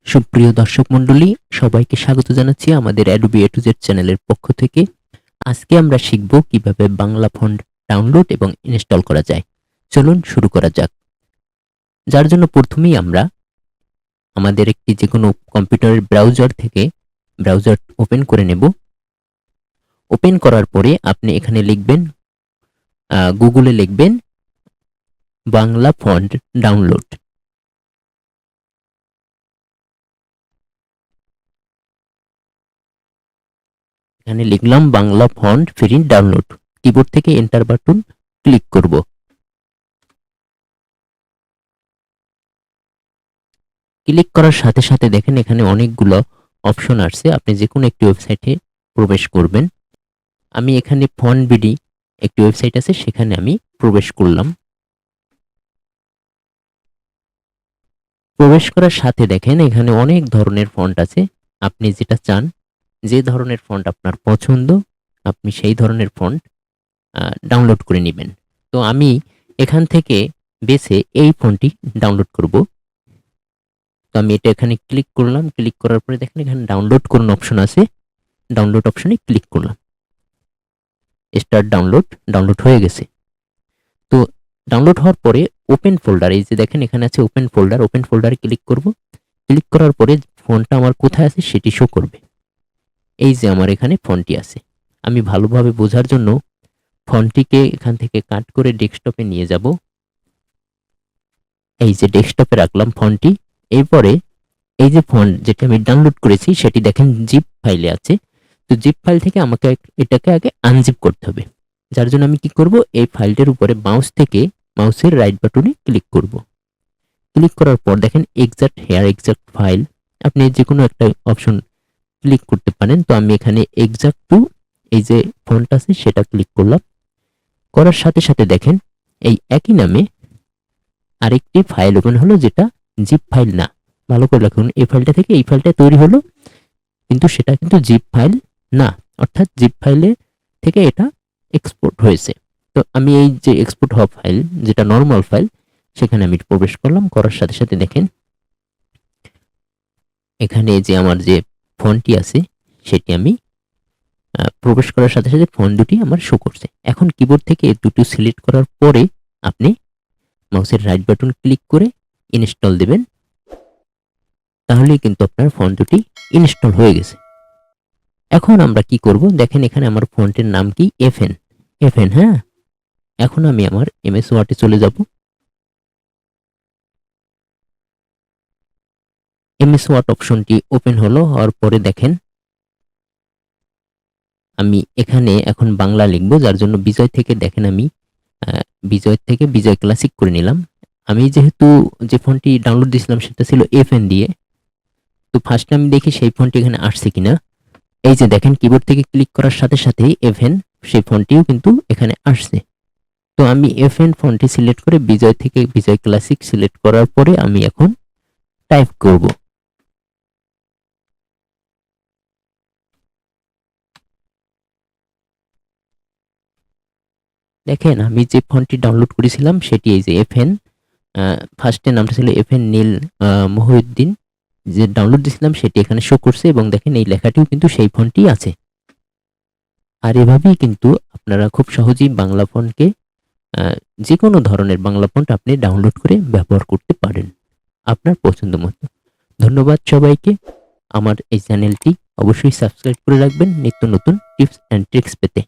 সুপ্রিয় দর্শক মণ্ডলী, সবাইকে স্বাগত জানাচ্ছি আমাদের অ্যাডোবি এ টু জেড চ্যানেলের পক্ষ থেকে। আজকে আমরা শিখব কিভাবে বাংলা ফন্ট ডাউনলোড এবং ইনস্টল করা যায়। চলুন শুরু করা যাক। যার জন্য প্রথমেই আমরা আমাদের একটি যে কোনো কম্পিউটারের ব্রাউজার থেকে ব্রাউজার ওপেন করে নেব। ওপেন করার পরে আপনি এখানে লিখবেন, গুগলে লিখবেন বাংলা ফন্ট ডাউনলোড। এখানে লিখলাম Bangla font free download. Keyboard থেকে এন্টার বাটন ক্লিক করব। ক্লিক করার সাথে সাথে দেখেন এখানে অনেকগুলো অপশন আসছে। আপনি যে কোনো একটি ওয়েবসাইটে প্রবেশ করবেন। আমি এখানে ফন্ট বিডি একটি ওয়েবসাইট আছে, সেখানে আমি প্রবেশ করলাম। প্রবেশ করার সাথে দেখেন এখানে অনেক ধরনের ফন্ট আছে। আপনি যেটা চান, যে ধরনের ফন্ট আপনার পছন্দ, আপনি সেই ধরনের ফন্ট ডাউনলোড করে নেবেন। তো আমি এখান থেকে বেছে এই ফন্টটি ডাউনলোড করব। তো আমি এটা এখানে ক্লিক করলাম। ক্লিক করার পরে দেখেন এখানে ডাউনলোড করুন অপশন আছে। ডাউনলোড অপশনে ক্লিক করলাম। স্টার্ট ডাউনলোড হয়ে গেছে। তো ডাউনলোড হওয়ার পরে ওপেন ফোল্ডার, এই যে দেখেন এখানে আছে ওপেন ফোল্ডারে ক্লিক করব। ক্লিক করার পরে ফোনটা আমার কোথায় আছে সেটি শো করবে। এই যে আমার এখানে ফোনটি আছে। আমি ভালোভাবে বোঝার জন্য ফোনটিকে এখান থেকে কাট করে ডেস্কটপে নিয়ে যাব। এই যে ডেস্কটপে রাখলাম ফোনটি। এরপরে এই যে ফন্ট যেটা আমি ডাউনলোড করেছি সেটি দেখেন জিপ ফাইলে আছে। তো জিপ ফাইল থেকে আমাকে এটাকে আগে আনজিপ করতে হবে। যার জন্য আমি কি করব, এই ফাইলটির উপরে মাউসের রাইট বাটনে ক্লিক করব। ক্লিক করার পর দেখেন এক্সাক্ট ফাইল, আপনি যে কোনো একটা অপশন ক্লিক করতে পারেন। তো আমি এখানে এক্সাক্ট টু এই যে ফন্ট আছে সেটা ক্লিক করলাম। করার সাথে সাথে দেখেন এই একই নামে আরেকটি ফাইল ওপেন হলো, যেটা জিপ ফাইল না। ভালো করে রাখুন, এই ফাইলটা থেকে এই ফাইলটা তৈরি হলো, কিন্তু সেটা কিন্তু জিপ ফাইল না, অর্থাৎ জিপ ফাইলে থেকে এটা এক্সপোর্ট হয়েছে। তো আমি এই যে এক্সপোর্ট হওয়া ফাইল, যেটা নর্মাল ফাইল, সেখানে আমি প্রবেশ করলাম। করার সাথে সাথে দেখেন এখানে যে আমার যে ফন্টটি আছে সেটি আমি প্রবেশ করার সাথে সাথে ফন্ট দুটি আমার শো করছে। এখন কিবোর্ড থেকে দুটো সিলেক্ট করার পরে আপনি মাউসের রাইট বাটন ক্লিক করে ইনস্টল দেবেন। তাহলেই কিন্তু আপনার ফন্ট দুটি ইনস্টল হয়ে গেছে। এখন আমরা কি করব, দেখেন এখানে আমার ফন্টের নাম কি এফএন। হ্যাঁ, এখন আমি আমার এমএস ওয়ার্ডে চলে যাব। এমএস ওয়ার্ড অপশনটি ওপেন হলো। হওয়ার পরে দেখেন আমি এখানে এখন বাংলা লিখব। যার জন্য বিজয় থেকে দেখেন আমি বিজয় ক্লাসিক করে নিলাম। আমি যেহেতু যে ফন্টটি ডাউনলোড দিয়েছিলাম সেটা ছিল এফএন দিয়ে, তো ফার্স্টে আমি দেখি সেই ফন্টটি এখানে আসছে কিনা। এই যে দেখেন কিবোর্ড থেকে ক্লিক করার সাথে সাথেই এফএন সেই ফন্টটিও কিন্তু এখানে আসছে। তো আমি এফএন ফন্টটি সিলেক্ট করে বিজয় থেকে বিজয় ক্লাসিক সিলেক্ট করার পরে আমি এখন টাইপ করব। দেখেন আমি যে ফন্টটি ডাউনলোড করেছিলাম সেটি এই যে এফএন, ফার্স্টের নামটা ছিল এফএন নীল মহিউদ্দিন। যে ডাউনলোড দিয়েছিলাম সেটি এখানে শো করছে এবং দেখেন এই লেখাটিও কিন্তু সেই ফন্টটি আছে। আর এভাবেই কিন্তু আপনারা খুব সহজেই বাংলা ফন্টকে যে কোনো ধরনের বাংলা ফন্ট আপনি ডাউনলোড করে ব্যবহার করতে পারেন আপনার পছন্দ মতো। ধন্যবাদ সবাইকে। আমার এই চ্যানেলটি অবশ্যই সাবস্ক্রাইব করে রাখবেন নিত্য নতুন টিপস অ্যান্ড ট্রিক্স পেতে।